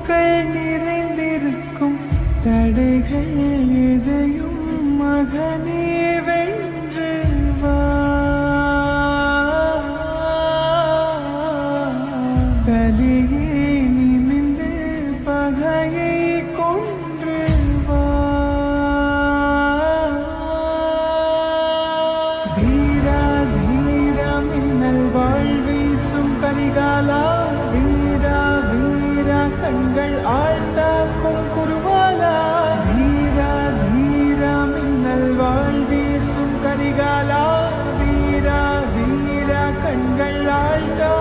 பூக்கள் நிறைந்திருக்கும் தடைகள் எதையும் மகனே வென்று வா. தலையே நிமிந்து பகையை கொன்று வா. வீரா வீரா மின்னல் வாழ்வீசும் கரிகாலா, வீரா வீரா கண்கள் ஆழ்த்தாக்கும் குருவாலா, வீரா வீரா மின்னல் வாழ்வீசும் கரிகாலா, வீரா வீரா கண்கள் ஆழ்த்தா